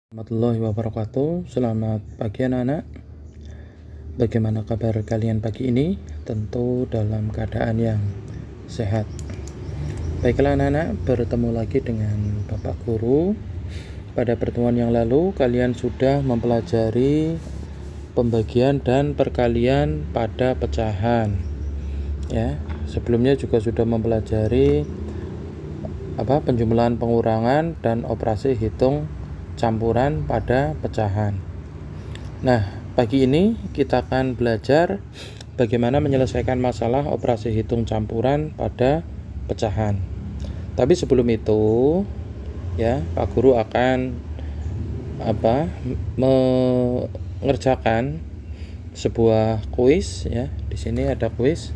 Warahmatullahi wabarakatuh. Selamat pagi anak-anak. Bagaimana kabar kalian pagi ini? Tentu dalam keadaan yang sehat. Baiklah anak-anak, bertemu lagi dengan Bapak Guru. Pada pertemuan yang lalu kalian sudah mempelajari pembagian dan perkalian pada pecahan. Ya, sebelumnya juga sudah mempelajari penjumlahan pengurangan dan operasi hitung campuran pada pecahan. Nah, pagi ini kita akan belajar bagaimana menyelesaikan masalah operasi hitung campuran pada pecahan. Tapi sebelum itu, ya, Pak Guru akan mengerjakan sebuah kuis, ya. Di sini ada kuis.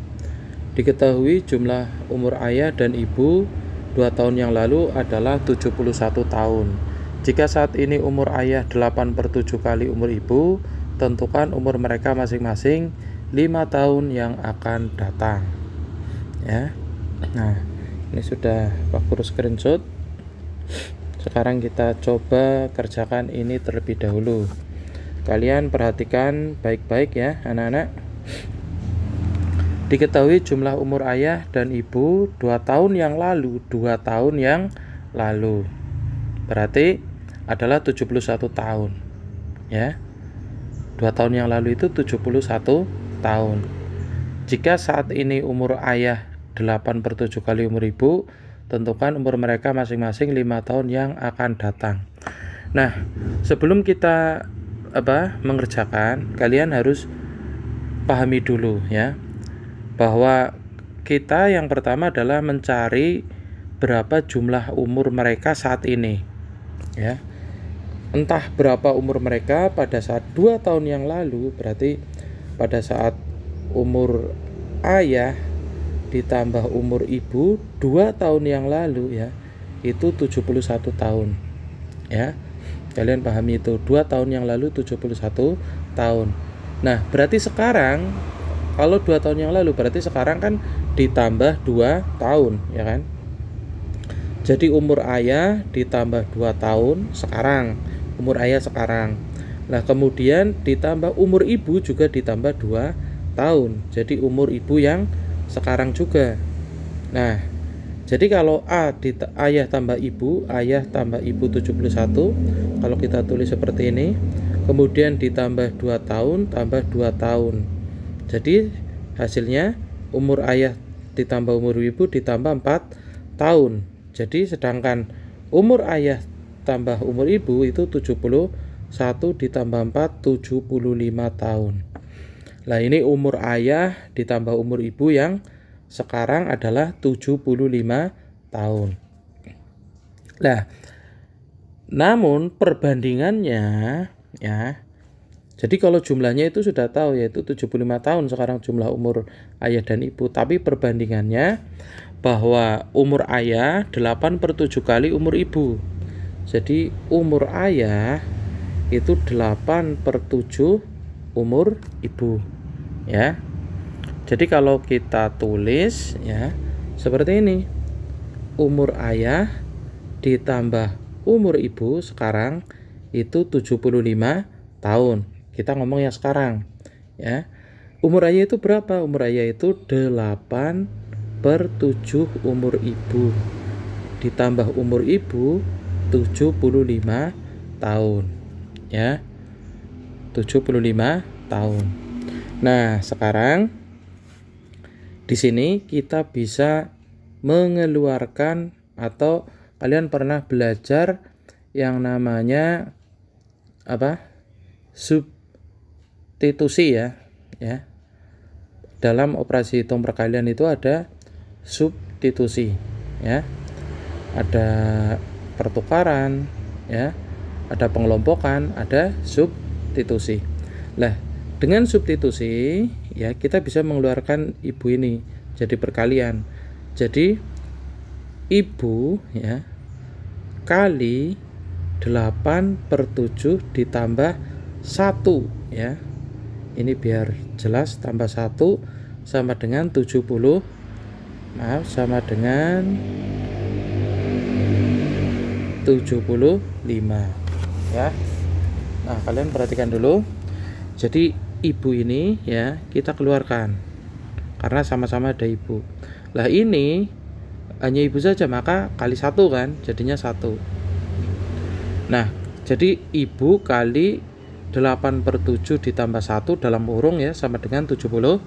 Diketahui jumlah umur ayah dan ibu 2 tahun yang lalu adalah 71 tahun. Jika saat ini umur ayah 8/7 kali umur ibu, tentukan umur mereka masing-masing 5 tahun yang akan datang. Ya. Nah, ini sudah Pak Guru screenshot. Sekarang kita coba kerjakan ini terlebih dahulu. Kalian perhatikan baik-baik ya, anak-anak. Diketahui jumlah umur ayah dan ibu 2 tahun yang lalu, 2 tahun yang lalu. Berarti adalah 71 tahun. Ya. 2 tahun yang lalu itu 71 tahun. Jika saat ini umur ayah 8/7 kali umur ibu, tentukan umur mereka masing-masing 5 tahun yang akan datang. Nah, sebelum kita mengerjakan, kalian harus pahami dulu ya, bahwa kita yang pertama adalah mencari berapa jumlah umur mereka saat ini. Ya. Entah berapa umur mereka pada saat 2 tahun yang lalu, berarti pada saat umur ayah ditambah umur ibu 2 tahun yang lalu ya, itu 71 tahun. Ya. Kalian pahami itu, 2 tahun yang lalu 71 tahun. Nah, berarti sekarang kalau 2 tahun yang lalu berarti sekarang kan ditambah 2 tahun, ya kan? Jadi umur ayah ditambah 2 tahun sekarang. Umur ayah sekarang. Nah, kemudian ditambah umur ibu juga ditambah 2 tahun. Jadi umur ibu yang sekarang juga. Nah, jadi kalau ayah tambah ibu 71. Kalau kita tulis seperti ini, kemudian ditambah 2 tahun tambah 2 tahun. Jadi hasilnya umur ayah ditambah umur ibu ditambah 4 tahun. Jadi sedangkan umur ayah tambah umur ibu itu 71 ditambah 4, 75 tahun. Nah, ini umur ayah ditambah umur ibu yang sekarang adalah 75 tahun. Nah, namun perbandingannya ya. Jadi kalau jumlahnya itu sudah tahu, yaitu 75 tahun sekarang jumlah umur ayah dan ibu, tapi perbandingannya bahwa umur ayah 8/7 kali umur ibu. Jadi umur ayah itu 8/7 umur ibu. Ya. Jadi kalau kita tulis ya seperti ini. Umur ayah ditambah umur ibu sekarang itu 75 tahun. Kita ngomong yang sekarang. Ya. Umur ayah itu berapa? Umur ayah itu 8/7 umur ibu. Ditambah umur ibu 75 tahun. Ya. 75 tahun. Nah, sekarang di sini kita bisa mengeluarkan, atau kalian pernah belajar yang namanya substitusi ya. Ya. Dalam operasi hitung perkalian itu ada substitusi ya. Ada pertukaran ya, ada pengelompokan, ada substitusi. Nah, dengan substitusi ya kita bisa mengeluarkan ibu ini jadi perkalian. Jadi ibu ya kali 8/7 ditambah 1 ya. Ini biar jelas, tambah 1 sama dengan 75. ya. Nah, kalian perhatikan dulu. Jadi ibu ini ya kita keluarkan karena sama-sama ada ibu. Lah ini hanya ibu saja, maka kali 1 kan, jadinya 1. Nah, jadi ibu kali 8/7 ditambah 1 dalam kurung ya sama dengan 75.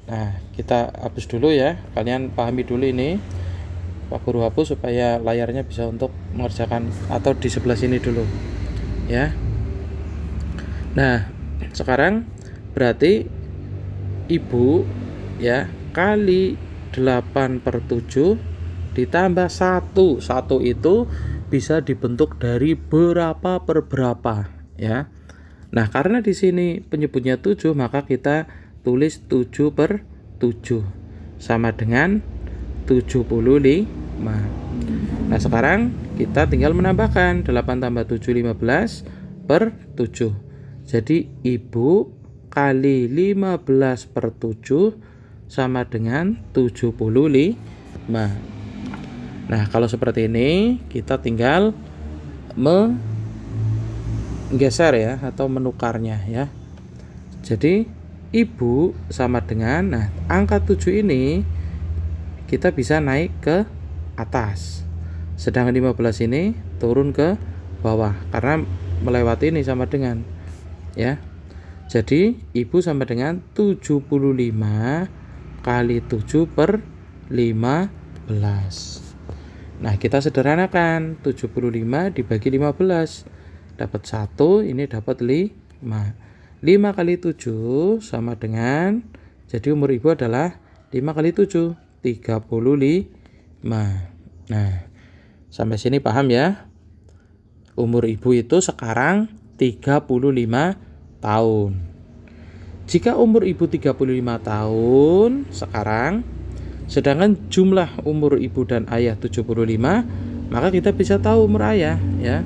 Nah, kita hapus dulu ya. Kalian pahami dulu ini. Pak Guru hapus supaya layarnya bisa untuk mengerjakan, atau di sebelah sini dulu ya. Nah, sekarang berarti ibu ya kali 8/7 ditambah 1. 1 itu bisa dibentuk dari berapa per berapa ya. Nah, karena di sini penyebutnya 7, maka kita tulis 7/7 sama dengan 75. Nah, sekarang kita tinggal menambahkan 8 tambah 7 15/7. Jadi ibu kali 15/7 sama dengan 75. Nah, kalau seperti ini kita tinggal menggeser ya atau menukarnya ya. Jadi ibu sama dengan, nah angka 7 ini kita bisa naik ke atas, sedangkan 15 ini turun ke bawah karena melewati ini sama dengan ya. Jadi ibu sama dengan 75 kali 7/15. Nah, kita sederhanakan, 75 dibagi 15 dapat 1, ini dapat 5. 5 kali 7 sama dengan, jadi umur ibu adalah 5 kali 7 35. Nah, sampai sini paham ya? Umur ibu itu sekarang 35 tahun. Jika umur ibu 35 tahun sekarang, sedangkan jumlah umur ibu dan ayah 75, maka kita bisa tahu umur ayah ya.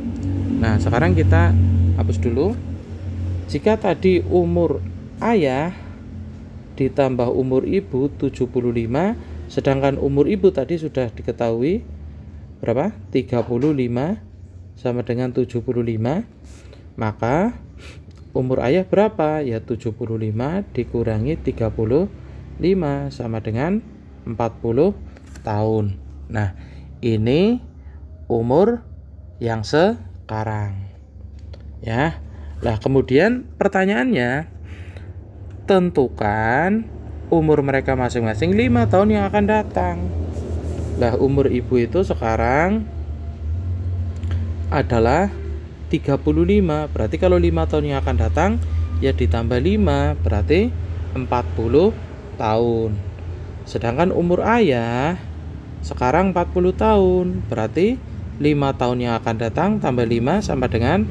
Nah, sekarang kita hapus dulu. Jika tadi umur ayah ditambah umur ibu 75, sedangkan umur ibu tadi sudah diketahui berapa? 35 sama dengan 75. Maka umur ayah berapa? Ya 75 dikurangi 35 sama dengan 40 tahun. Nah, ini umur yang sekarang. Ya. Nah, kemudian pertanyaannya, tentukan umur mereka masing-masing 5 tahun yang akan datang. Lah, umur ibu itu sekarang adalah 35. Berarti kalau 5 tahun yang akan datang ya ditambah 5, berarti 40 tahun. Sedangkan umur ayah sekarang 40 tahun. Berarti 5 tahun yang akan datang tambah 5 sama dengan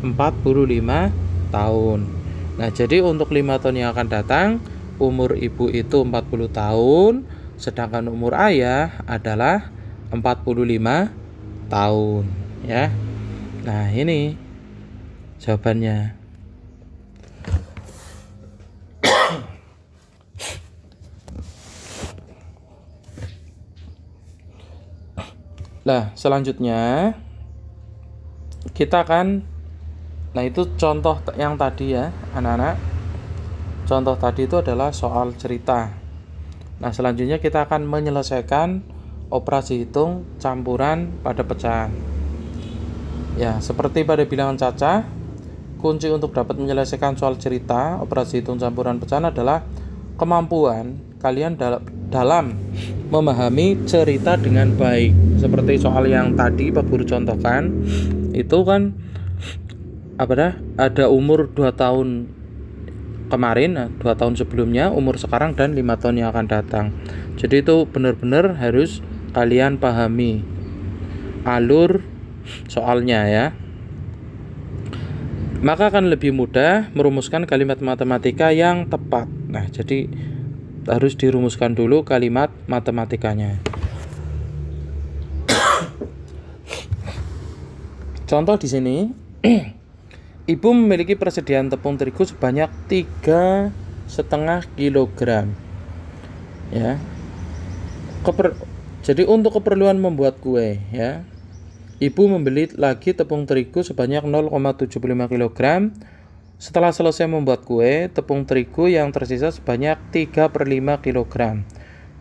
45 tahun. Nah, jadi untuk 5 tahun yang akan datang umur ibu itu 40 tahun, sedangkan umur ayah adalah 45 tahun ya. Nah, ini jawabannya. Nah, selanjutnya kita akan, nah itu contoh yang tadi ya anak-anak. Contoh tadi itu adalah soal cerita. Nah, selanjutnya kita akan menyelesaikan operasi hitung campuran pada pecahan. Ya, seperti pada bilangan cacah, kunci untuk dapat menyelesaikan soal cerita operasi hitung campuran pecahan adalah kemampuan kalian dalam memahami cerita dengan baik. Seperti soal yang tadi Pak Guru contohkan, itu kan ada umur 2 tahun kemarin, 2 tahun sebelumnya, umur sekarang, dan 5 tahun yang akan datang. Jadi itu benar-benar harus kalian pahami alur soalnya ya. Maka akan lebih mudah merumuskan kalimat matematika yang tepat. Nah, jadi harus dirumuskan dulu kalimat matematikanya. Contoh di sini, ibu memiliki persediaan tepung terigu sebanyak 3,5 kg. Ya. Jadi untuk keperluan membuat kue, ya. Ibu membeli lagi tepung terigu sebanyak 0,75 kg. Setelah selesai membuat kue, tepung terigu yang tersisa sebanyak 3/5 kg.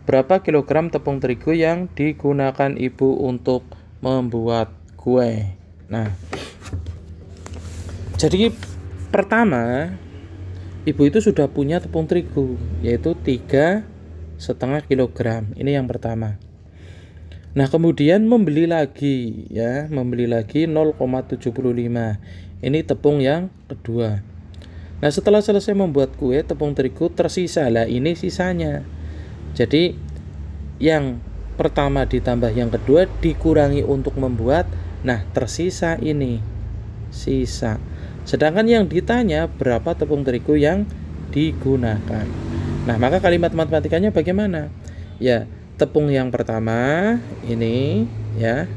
Berapa kilogram tepung terigu yang digunakan ibu untuk membuat kue? Nah, jadi pertama, ibu itu sudah punya tepung terigu, yaitu 3,5 kg. Ini yang pertama. Nah, kemudian membeli lagi 0,75. Ini tepung yang kedua. Nah, setelah selesai membuat kue, tepung terigu tersisa. Lah, ini sisanya. Jadi, yang pertama ditambah yang kedua dikurangi untuk membuat. Nah, tersisa ini. Sisa. Sedangkan yang ditanya berapa tepung terigu yang digunakan. Nah, maka kalimat matematikanya bagaimana? Ya, tepung yang pertama ini ya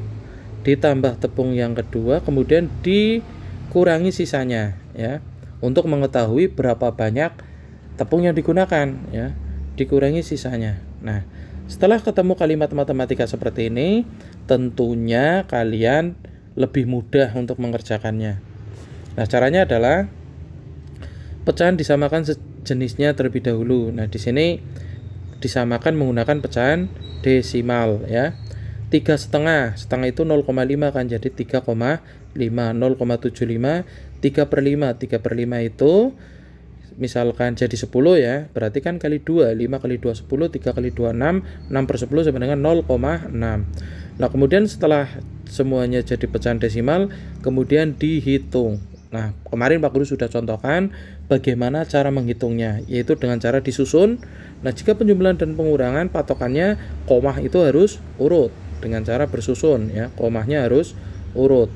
ditambah tepung yang kedua, kemudian dikurangi sisanya ya, untuk mengetahui berapa banyak tepung yang digunakan ya, dikurangi sisanya. Nah, setelah ketemu kalimat matematika seperti ini, tentunya kalian lebih mudah untuk mengerjakannya. Nah, caranya adalah pecahan disamakan sejenisnya terlebih dahulu. Nah, di sini disamakan menggunakan pecahan desimal ya. 3,5 itu 0,5 kan, jadi 3,5. 0,75 3/5 itu misalkan jadi 10 ya, berarti kan kali 2, 5 kali 2 10, 3 kali 2 6, 6/10 sama dengan 0,6. Nah, kemudian setelah semuanya jadi pecahan desimal, kemudian dihitung. Nah, kemarin Pak Guru sudah contohkan bagaimana cara menghitungnya, yaitu dengan cara disusun. Nah, jika penjumlahan dan pengurangan, patokannya komah itu harus urut dengan cara bersusun ya, komahnya harus urut.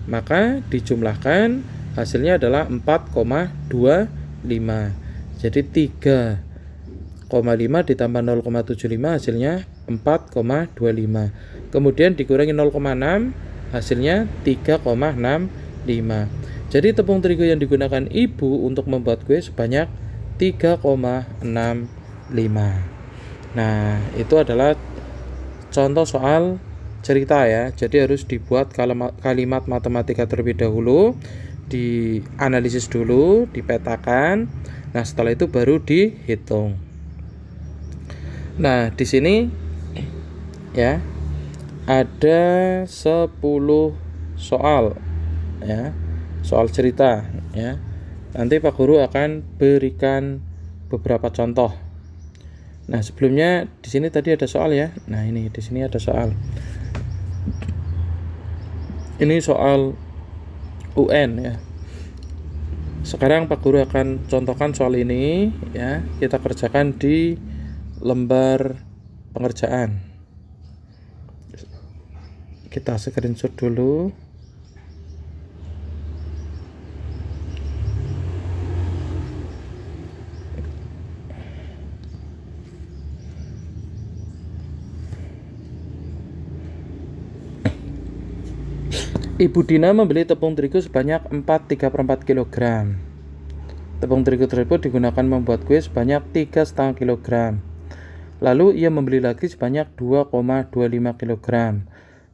Maka dijumlahkan, hasilnya adalah 4,25. Jadi 3,5 ditambah 0,75 hasilnya 4,25. Kemudian dikurangi 0,6 hasilnya 3,65. Jadi tepung terigu yang digunakan ibu untuk membuat kue sebanyak 3,65. Nah, itu adalah contoh soal cerita ya. Jadi harus dibuat kalimat matematika terlebih dahulu, dianalisis dulu, dipetakan. Nah, setelah itu baru dihitung. Nah, di sini ya ada 10 soal ya. Soal cerita ya. Nanti Pak Guru akan berikan beberapa contoh. Nah, sebelumnya di sini tadi ada soal ya. Nah, ini di sini ada soal. Ini soal UN ya. Sekarang Pak Guru akan contohkan soal ini ya. Kita kerjakan di lembar pengerjaan. Kita screenshot dulu. Ibu Dina membeli tepung terigu sebanyak 4,3/4 kg. Tepung terigu tersebut digunakan membuat kue sebanyak 3,5 kg. Lalu ia membeli lagi sebanyak 2,25 kg.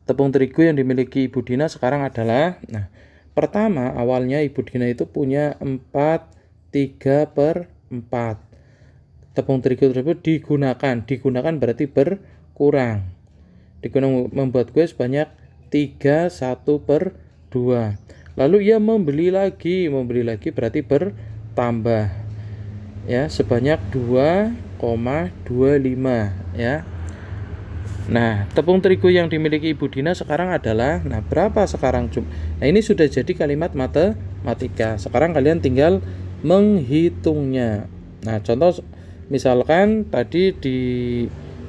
Tepung terigu yang dimiliki Ibu Dina sekarang adalah, nah, pertama awalnya Ibu Dina itu punya 3/4. Tepung terigu tersebut digunakan berarti berkurang. Digunakan membuat kue sebanyak 3/1/2. Lalu ia membeli lagi berarti bertambah ya, sebanyak 2,25 ya. Nah, tepung terigu yang dimiliki Ibu Dina sekarang adalah, nah, berapa sekarang? Nah, ini sudah jadi kalimat matematika. Sekarang kalian tinggal menghitungnya. Nah, contoh misalkan tadi di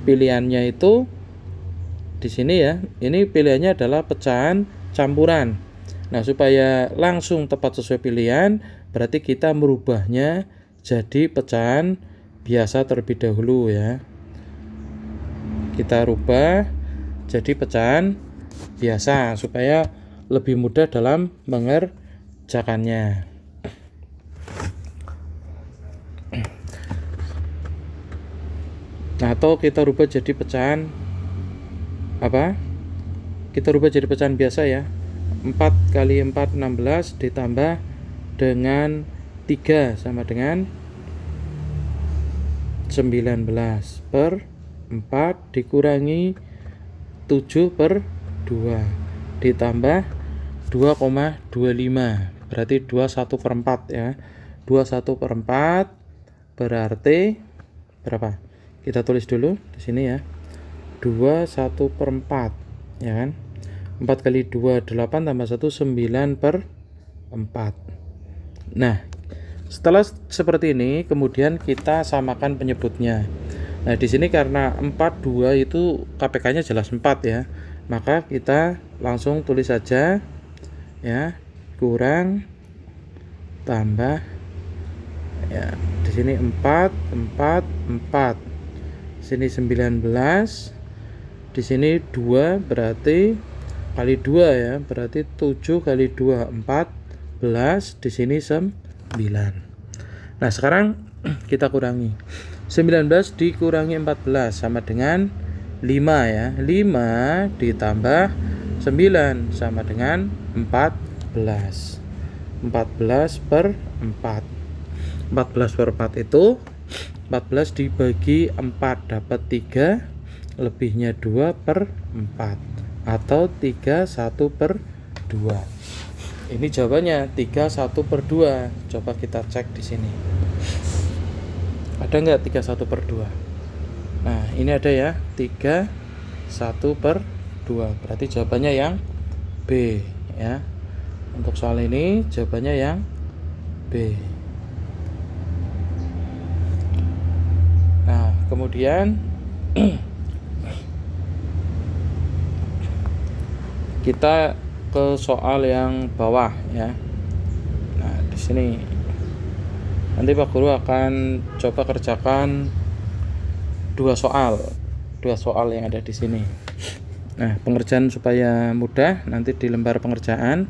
pilihannya itu di sini ya, ini pilihannya adalah pecahan campuran. Nah, supaya langsung tepat sesuai pilihan, berarti kita merubahnya jadi pecahan biasa terlebih dahulu ya. Kita rubah jadi pecahan biasa supaya lebih mudah dalam mengerjakannya. Nah, atau kita rubah jadi pecahan apa? Kita rubah jadi pecahan biasa ya. 4 kali 4 16 ditambah dengan 3 sama dengan 19 per 4 dikurangi 7 per 2 ditambah 2,25, berarti 21 per 4 ya. 21 per 4 berarti berapa? Kita tulis dulu di sini ya. 21 per 4 ya kan. 4 kali 2 8 tambah 1 9 per 4. Nah, setelah seperti ini kemudian kita samakan penyebutnya. Nah, di sini karena 42 itu KPK-nya jelas 4 ya. Maka kita langsung tulis saja ya, kurang tambah ya. Di sini 4 4 4. Sini 19. Di sini 2 berarti kali 2 ya, berarti 7 kali 2 14, di sini 9. Nah, sekarang kita kurangi. 19 dikurangi 14 sama dengan 5 ya. 5 ditambah 9 sama dengan 14. 14 per 4. 14 per 4 itu 14 dibagi 4 dapat 3, lebihnya 2 per 4 atau 31 per 2. Ini jawabannya 31 per 2. Coba kita cek di sini. Ada nggak 31 per 2? Nah, ini ada ya, 31 per 2. Berarti jawabannya yang B ya. Untuk soal ini jawabannya yang B. Nah, kemudian kita ke soal yang bawah ya. Nah, di sini nanti Pak Guru akan coba kerjakan dua soal yang ada di sini. Nah, pengerjaan supaya mudah, nanti di lembar pengerjaan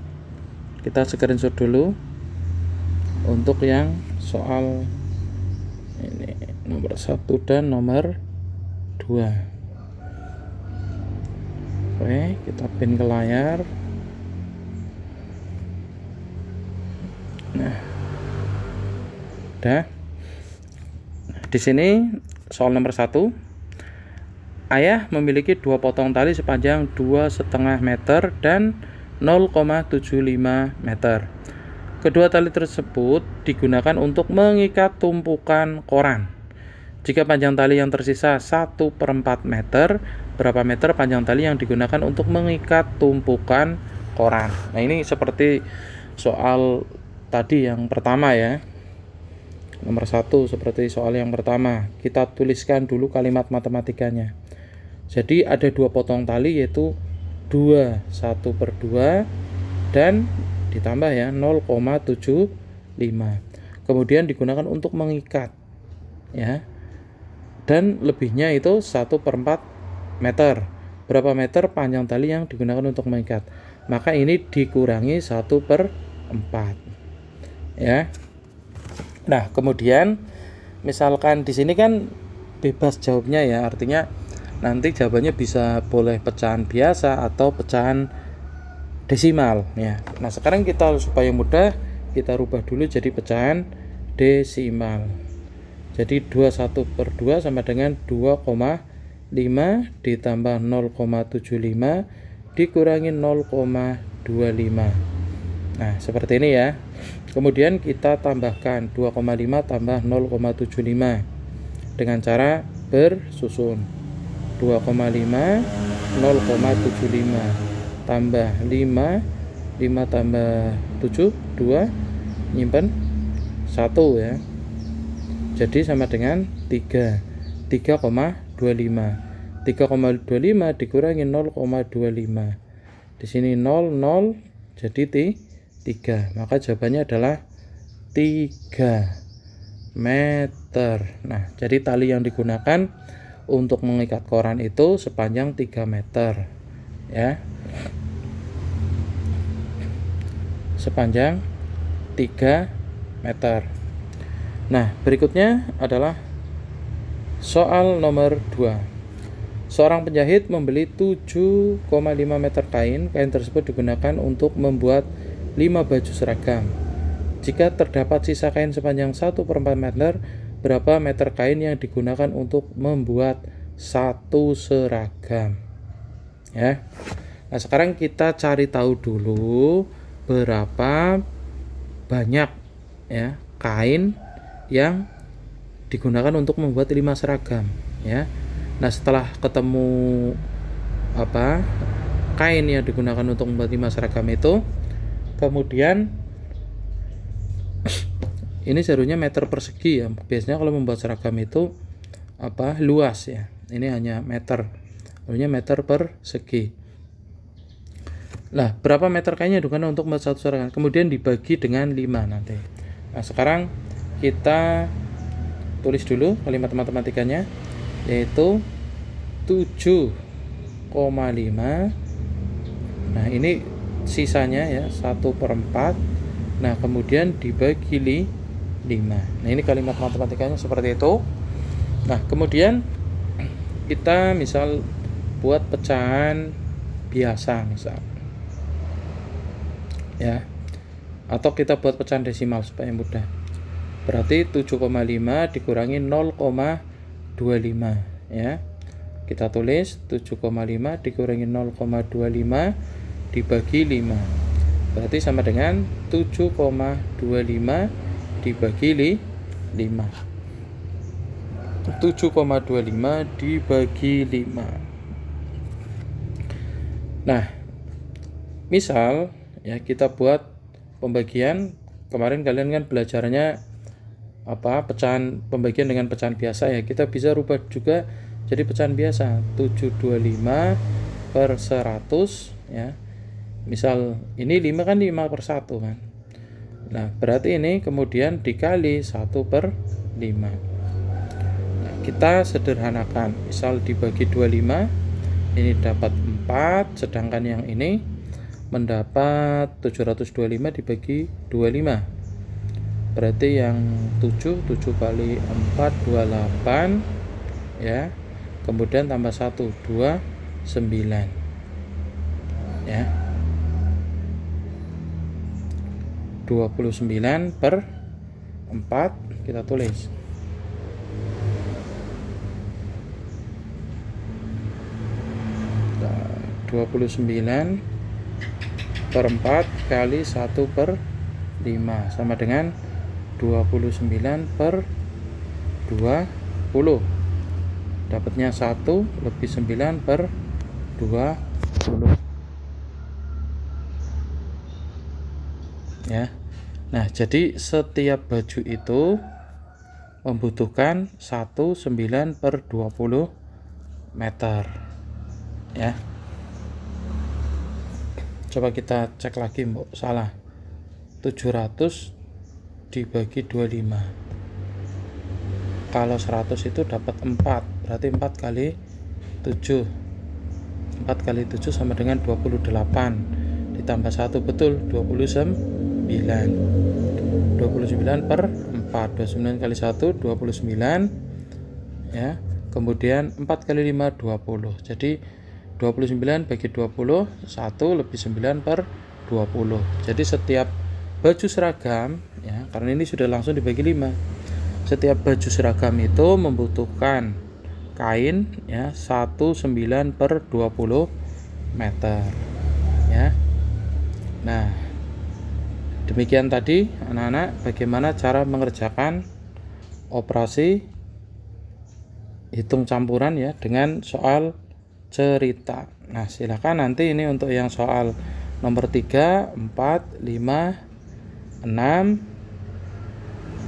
kita screenshot dulu untuk yang soal ini nomor 1 dan nomor 2. Oke, kita pin ke layar. Nah, udah. Di sini soal nomor 1. Ayah memiliki 2 potong tali sepanjang 2,5 meter dan 0,75 meter. Kedua tali tersebut digunakan untuk mengikat tumpukan koran. Jika panjang tali yang tersisa 1/4 meter, berapa meter panjang tali yang digunakan untuk mengikat tumpukan koran? Nah, ini seperti soal tadi yang pertama ya. Nomor 1 seperti soal yang pertama. Kita tuliskan dulu kalimat matematikanya. Jadi ada 2 potong tali yaitu 2 1/2 dan ditambah ya 0,75. Kemudian digunakan untuk mengikat ya. Dan lebihnya itu 1/4 meter. Berapa meter panjang tali yang digunakan untuk mengikat? Maka ini dikurangi 1/4 ya. Nah, kemudian misalkan di sini kan bebas jawabnya ya, artinya nanti jawabannya bisa boleh pecahan biasa atau pecahan desimal ya. Nah, sekarang kita supaya mudah kita rubah dulu jadi pecahan desimal. Jadi 21/2 sama dengan 2,5 ditambah 0,75 dikurangi 0,25. Nah, seperti ini ya. Kemudian kita tambahkan 2,5 tambah 0,75 dengan cara bersusun. 2,5 0,75 tambah 5 tambah 7 2 nyimpen 1 ya. Jadi sama dengan 3,25 dikurangi 0,25. Di sini 0 jadi 3. Maka jawabannya adalah 3 meter. Nah, jadi tali yang digunakan untuk mengikat koran itu sepanjang 3 meter ya. Sepanjang 3 meter. Nah, berikutnya adalah soal nomor 2. Seorang penjahit membeli 7,5 meter kain. Kain tersebut digunakan untuk membuat 5 baju seragam. Jika terdapat sisa kain sepanjang 1/4 meter, berapa meter kain yang digunakan untuk membuat satu seragam? Ya. Nah, sekarang kita cari tahu dulu berapa banyak ya kain yang digunakan untuk membuat 5 seragam ya. Nah, setelah ketemu kain yang digunakan untuk membuat 5 seragam itu, kemudian ini seharusnya meter persegi ya. Biasanya kalau membuat seragam itu luas ya. Ini hanya meter. Seharusnya meter persegi. Nah, berapa meter kainnya digunakan untuk membuat satu seragam? Kemudian dibagi dengan 5 nanti. Nah, sekarang kita tulis dulu kalimat matematikanya, yaitu 7,5. Nah, ini sisanya ya 1/4. Nah, kemudian dibagi 5. Nah, ini kalimat matematikanya seperti itu. Nah, kemudian kita misal buat pecahan biasa misal ya, atau kita buat pecahan desimal supaya mudah. Berarti 7,5 dikurangi 0,25 ya. Kita tulis 7,5 dikurangi 0,25 dibagi 5. Berarti sama dengan 7,25 dibagi 5. 7,25 dibagi 5. Nah, misal ya kita buat pembagian. Kemarin kalian kan belajarnya pembagian dengan pecahan biasa ya. Kita bisa rubah juga jadi pecahan biasa, 725 per 100 ya. Misal ini 5 kan 5/1 kan. Nah, berarti ini kemudian dikali 1/5. Nah, kita sederhanakan. Misal dibagi 25, ini dapat 4, sedangkan yang ini mendapat 725 dibagi 25. Berarti yang 7 kali 4 28 ya. Kemudian tambah 1 29 ya. 29 per 4 kita tulis. Nah, 29 per 4 kali 1/5 sama dengan 29 per 20. Dapatnya 1 lebih 9 per 20 ya. Nah, jadi setiap baju itu membutuhkan 9 per 20 meter ya. Coba kita cek lagi, Mbok. Salah. 700 dibagi 25. Kalau 100 itu dapat 4. Berarti 4 kali 7. 4 kali 7 sama dengan 28. Ditambah 1 betul 29. 29 per 4. 29 kali 1 29 ya. Kemudian 4 kali 5 20. Jadi 29 bagi 20, 1 lebih 9 per 20. Jadi setiap baju seragam ya, karena ini sudah langsung dibagi 5. Setiap baju seragam itu membutuhkan kain ya 19 per 20 meter ya. Nah, demikian tadi anak-anak bagaimana cara mengerjakan operasi hitung campuran ya dengan soal cerita. Nah, silakan nanti ini untuk yang soal nomor 3, 4, 5, 6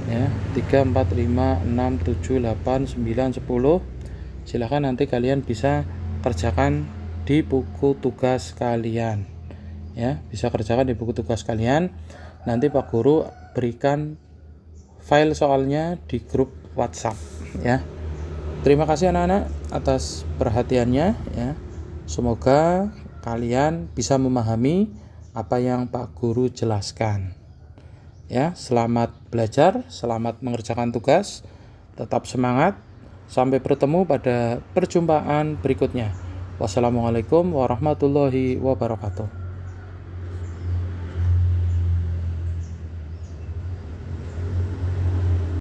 ya, 3, 4, 5, 6, 7, 8, 9, 10. Silakan nanti kalian bisa kerjakan di buku tugas kalian. Ya, bisa kerjakan di buku tugas kalian. Nanti Pak Guru berikan file soalnya di grup WhatsApp ya. Terima kasih anak-anak atas perhatiannya ya. Semoga kalian bisa memahami apa yang Pak Guru jelaskan. Ya, selamat belajar, selamat mengerjakan tugas. Tetap semangat. Sampai bertemu pada perjumpaan berikutnya. Wassalamualaikum warahmatullahi wabarakatuh.